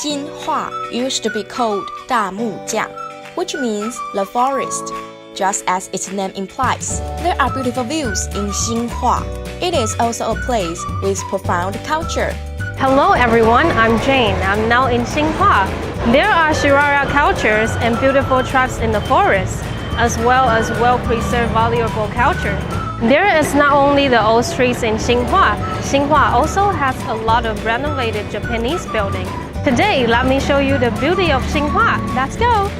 Xinhua used to be called 大木匠, which means the forest. Just as its name implies, there are beautiful views in Xinhua. It is also a place with profound culture. Hello everyone, I'm Jane. I'm now in Xinhua. There are Shirara cultures and beautiful tribes in the forest, as well as well-preserved valuable culture. There is not only the old streets in Xinhua. Xinhua also has a lot of renovated Japanese buildings. Today, let me show you the beauty of Xinhua. Let's go!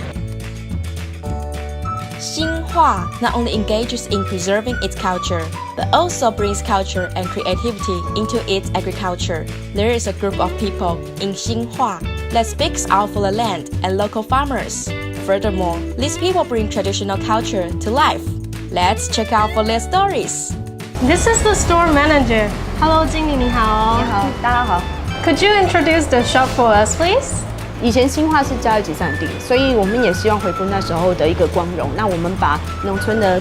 Xinhua not only engages in preserving its culture, but also brings culture and creativity into its agriculture. There is a group of people in Xinhua that speaks out for the land and local farmers. Furthermore, these people bring traditional culture to life. Let's check out for their stories. This is the store manager. Hello, 经理你好。你好，大家好。Could you introduce the shop for us, please? 以前新化是家乐集散地，所以我们也希望恢复那时候的一个光荣。那我们把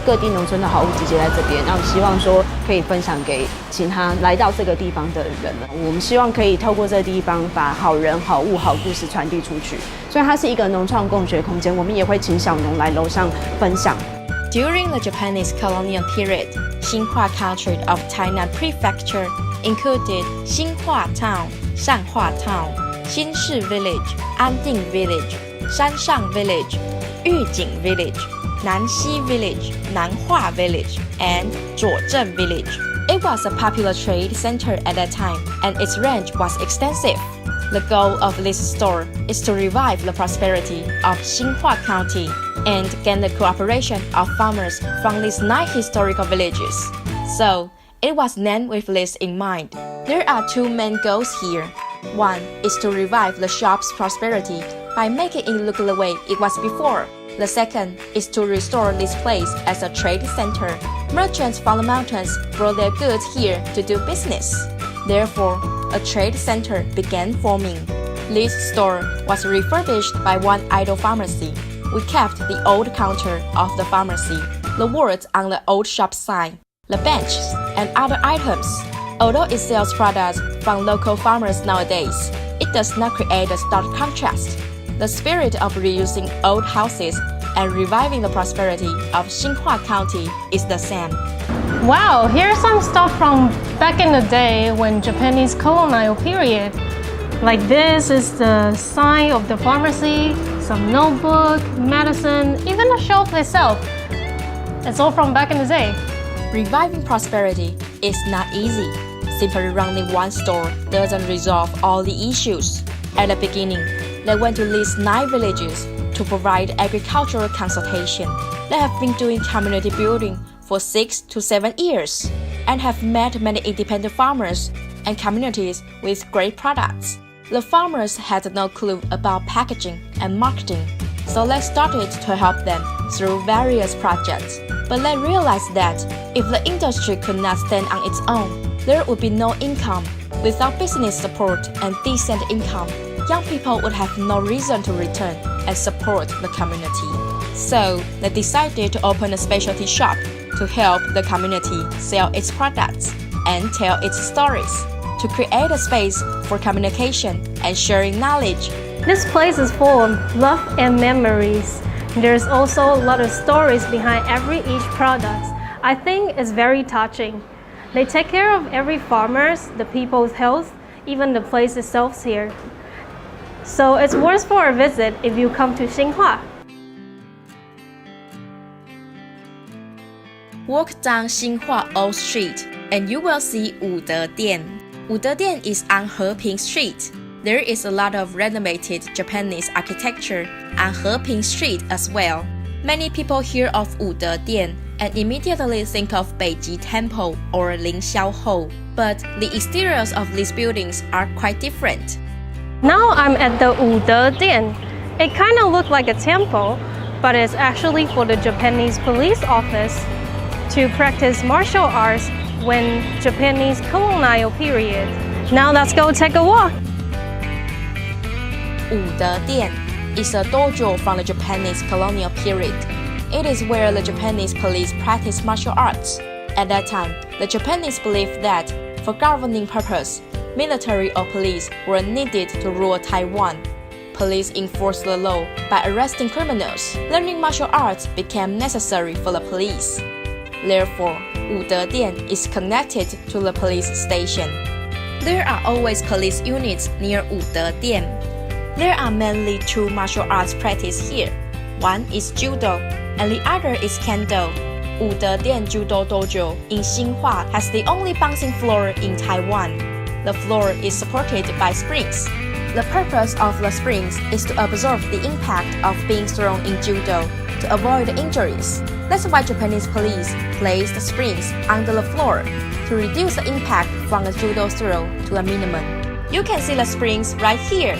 各地农村的好物集结在这边，那我希望说可以分享给其他来到这个地方的人们。我们希望可以透过这个地方把好人、好物、好故事传递出去。所以它是一个农创共学空间，我们也会请小农来楼上分享。During the Japanese colonial period, Xinhua culture of Tainan Prefecture included Xinhua Town, Shanhua Town, Xinshi Village, Anding Village, Shanshang Village, Yujing Village, Nanxi Village, Nanhua Village, and Zhuozhen Village. It was a popular trade center at that time, and its range was extensive. The goal of this store is to revive the prosperity of Xinhua County and gain the cooperation of farmers from these 9 historical villages. So, it was named with this in mind. There are 2 main goals here. One is to revive the shop's prosperity by making it look the way it was before. The second is to restore this place as a trade center. Merchants from the mountains brought their goods here to do business. Therefore, a trade center began forming. This store was refurbished by one idle pharmacy. We kept the old counter of the pharmacy, the words on the old shop sign, the benches, and other items. Although it sells products from local farmers nowadays, it does not create a stark contrast. The spirit of reusing old houses and reviving the prosperity of Xinhua County is the same. Wow, here's some stuff from back in the day when Japanese colonial period. Like this is the sign of the pharmacy, some notebook, medicine, even the shelf itself. It's all from back in the day. Reviving prosperity is not easy. Simply running one store doesn't resolve all the issues. At the beginning, they went to these 9 villages to provide agricultural consultation. They have been doing community building for 6 to 7 years and have met many independent farmers and communities with great products. The farmers had no clue about packaging and marketing, so they started to help them through various projects. But they realized that if the industry could not stand on its own, there would be no income. Without business support and decent income, young people would have no reason to return and support the community. So, they decided to open a specialty shop to help the community sell its products and tell its stories, to create a space for communication and sharing knowledge. This place is full of love and memories. There's also a lot of stories behind each product. I think it's very touching. They take care of every farmers, the people's health, even the place itself here. So it's worth for a visit if you come to Xinhua. Walk down Xinhua Old Street and you will see Wudé Dian. Wudé Dian is on Heping Street. There is a lot of renovated Japanese architecture on Heping Street as well. Many people hear of Wudé Dian and immediately think of Beiji Temple or Lingxiao Hou, but the exteriors of these buildings are quite different. Now I'm at the Wudé Dian. It kind of looks like a temple, but it's actually for the Japanese police office to practice martial arts when Japanese colonial period. Now let's go take a walk. Wudé Dian is a dojo from the Japanese colonial period. It is where the Japanese police practice martial arts. At that time, the Japanese believed that, for governing purpose, military or police were needed to rule Taiwan. Police enforced the law by arresting criminals. Learning martial arts became necessary for the police. Therefore, Wudedian Dian is connected to the police station. There are always police units near Wudedian Dian. There are mainly two martial arts practice here. One is judo, and the other is kendo. Wudedian Dian Judo Dojo in Xinhua has the only bouncing floor in Taiwan. The floor is supported by springs. The purpose of the springs is to absorb the impact of being thrown in judo to avoid injuries. That's why Japanese police place the springs under the floor to reduce the impact from the judo throw to a minimum. You can see the springs right here.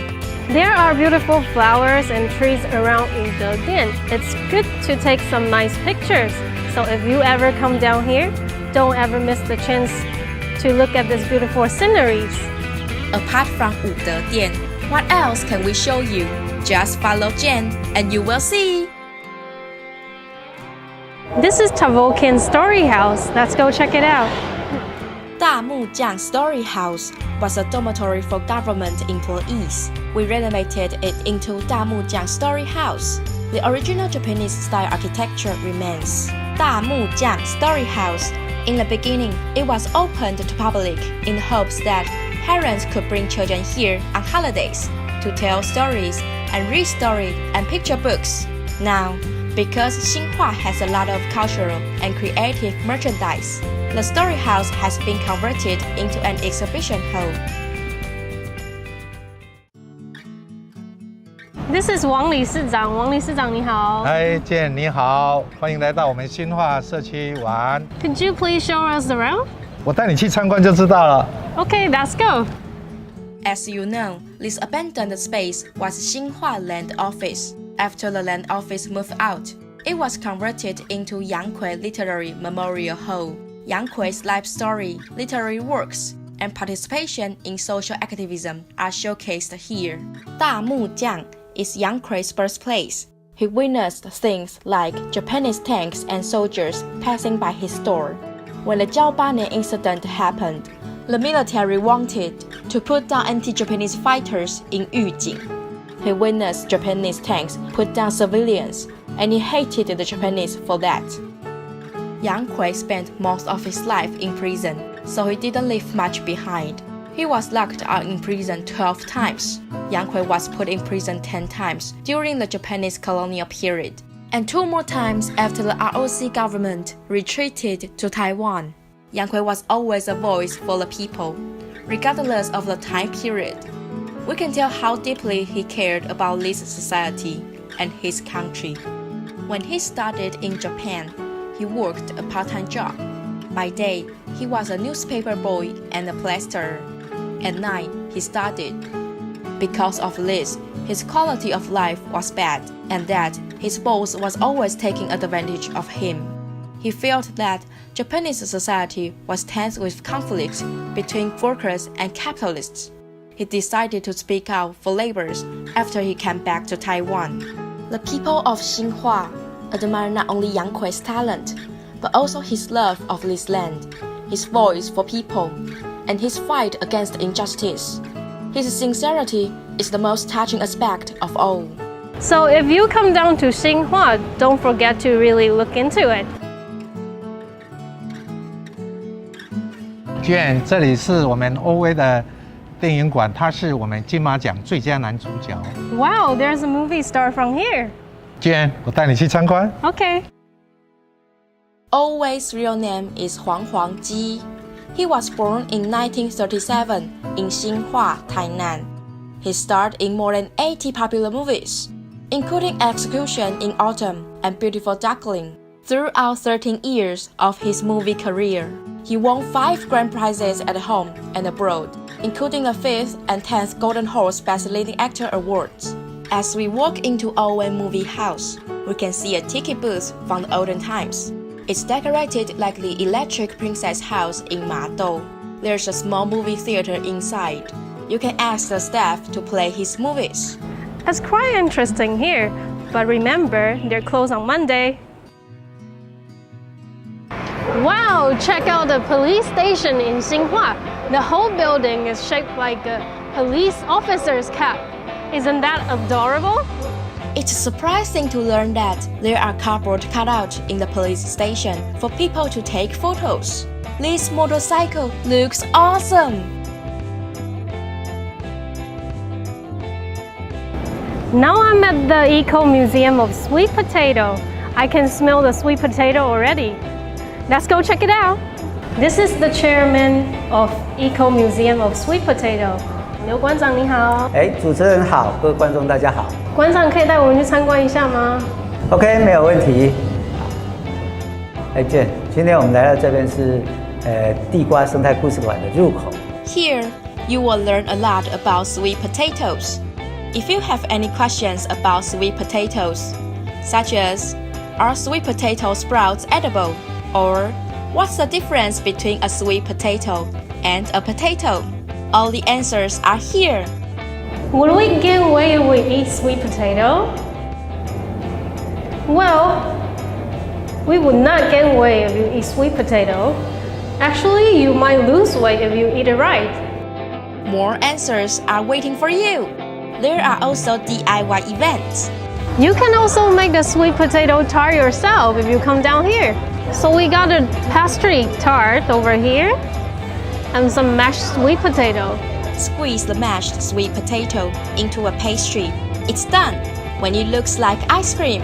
There are beautiful flowers and trees around Wudedian. It's good to take some nice pictures. So if you ever come down here, don't ever miss the chance to look at these beautiful sceneries. Apart from Wudedian Dian, what else can we show you? Just follow Jen and you will see. This is Tavokin Story House. Let's go check it out. Damujiang Story House was a dormitory for government employees. We renovated it into Damujiang Story House. The original Japanese style architecture remains. Damujiang Story House. In the beginning, it was opened to public in hopes that parents could bring children here on holidays to tell stories and read story and picture books. Now, because Xinhua has a lot of cultural and creative merchandise, the story house has been converted into an exhibition hall. This is 王理事长。王理事长你好。嗨，健你好，欢迎来到我们新化社区玩。Could you please show us around? 我带你去参观就知道了。Okay, let's go. As you know, this abandoned space was Xinhua Land Office. After the land office moved out, it was converted into Yang Kui Literary Memorial Hall. Yang Kui's life story, literary works, and participation in social activism are showcased here. Damujiang is Yang Kui's birthplace. He witnessed things like Japanese tanks and soldiers passing by his door. When the Jiaobanian incident happened, the military wanted to put down anti-Japanese fighters in Yujing. He witnessed Japanese tanks put down civilians, and he hated the Japanese for that. Yang Kui spent most of his life in prison, so he didn't leave much behind. He was locked out in prison 12 times. Yang Kui was put in prison 10 times during the Japanese colonial period, and 2 more times after the ROC government retreated to Taiwan. Yang Kui was always a voice for the people, regardless of the time period. We can tell how deeply he cared about this society and his country. When he started in Japan, he worked a part-time job. By day, he was a newspaper boy and a plasterer. At night, he studied. Because of this, his quality of life was bad, and that his boss was always taking advantage of him. He felt that Japanese society was tense with conflicts between workers and capitalists. He decided to speak out for laborers after he came back to Taiwan. The people of Xinhua admire not only Yang Kui's talent, but also his love of this land, his voice for people, and his fight against injustice. His sincerity is the most touching aspect of all. So if you come down to Xinhua, don't forget to really look into it. 健，这里是我们 OV 的电影馆，他是我们金马奖最佳男主角。Wow, there's a movie star from here. 健，我带你去参观。Okay. Always' real name is Huang Huangji. He was born in 1937 in Xinhua, Tainan. He starred in more than 80 popular movies, including Execution in Autumn and Beautiful Duckling. Throughout 13 years of his movie career, he won 5 grand prizes at home and abroad, including the 5th and 10th Golden Horse Best Leading Actor awards. As we walk into Owen Movie House, we can see a ticket booth from the olden times. It's decorated like the Electric Princess House in Madou. There's a small movie theater inside. You can ask the staff to play his movies. It's quite interesting here, but remember, they're closed on Monday. Wow, check out the police station in Xinhua. The whole building is shaped like a police officer's cap. Isn't that adorable? It's surprising to learn that there are cardboard cutouts in the police station for people to take photos. This motorcycle looks awesome! Now I'm at the Eco Museum of Sweet Potato. I can smell the sweet potato already. Let's go check it out. This is the chairman of Eco Museum of Sweet Potato. 刘馆长你好。主持人好，各位观众大家好。馆长可以带我们去参观一下吗 OK， 没有问题。Jane， 今天我们来到这边是地瓜生态故事馆的入口。Here, you will learn a lot about sweet potatoes. If you have any questions about sweet potatoes, such as, are sweet potato sprouts edible? Or, what's the difference between a sweet potato and a potato? All the answers are here. Would we gain weight if we eat sweet potato? Well, we would not gain weight if you eat sweet potato. Actually, you might lose weight if you eat it right. More answers are waiting for you. There are also DIY events. You can also make the sweet potato tart yourself if you come down here. So we got a pastry tart over here and some mashed sweet potato. Squeeze the mashed sweet potato into a pastry. It's done when it looks like ice cream.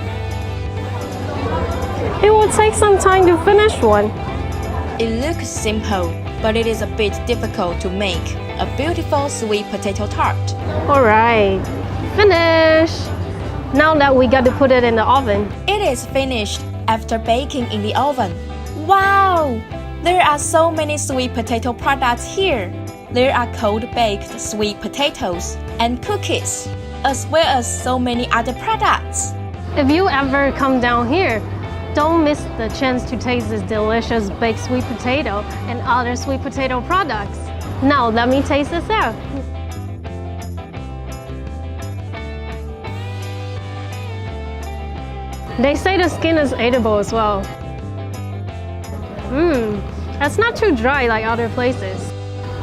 It will take some time to finish one. It looks simple, but it is a bit difficult to make a beautiful sweet potato tart. Alright, finish! Now that we got to put it in the oven. It is finished after baking in the oven. Wow! There are so many sweet potato products here. There are cold-baked sweet potatoes and cookies, as well as so many other products. If you ever come down here, don't miss the chance to taste this delicious baked sweet potato and other sweet potato products. Now let me taste this out. They say the skin is edible as well. That's not too dry like other places.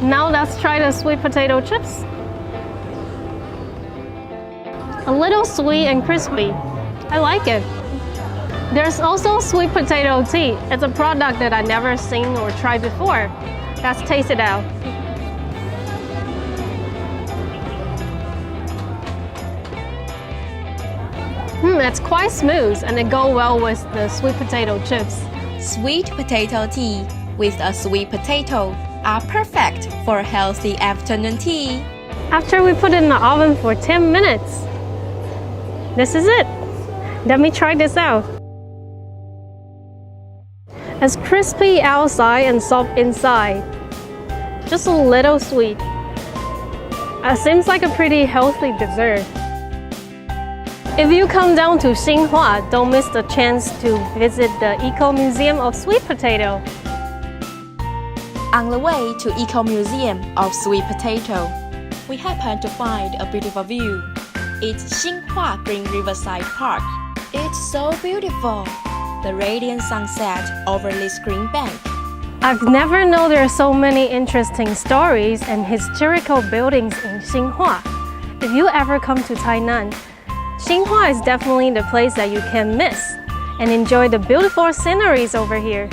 Now let's try the sweet potato chips. A little sweet and crispy. I like it. There's also sweet potato tea. It's a product that I've never seen or tried before. Let's taste it out. It's quite smooth and it goes well with the sweet potato chips. Sweet potato tea with a sweet potato are perfect for a healthy afternoon tea. After we put it in the oven for 10 minutes, this is it. Let me try this out. It's crispy outside and soft inside. Just a little sweet. It seems like a pretty healthy dessert. If you come down to Xinhua, don't miss the chance to visit the Eco Museum of Sweet Potato. On the way to Eco Museum of Sweet Potato, we happen to find a beautiful view. It's Xinhua Green Riverside Park. It's so beautiful. The radiant sunset over this green bank. I've never known there are so many interesting stories and historical buildings in Xinhua. If you ever come to Tainan, Xinhua is definitely the place that you can't miss and enjoy the beautiful sceneries over here.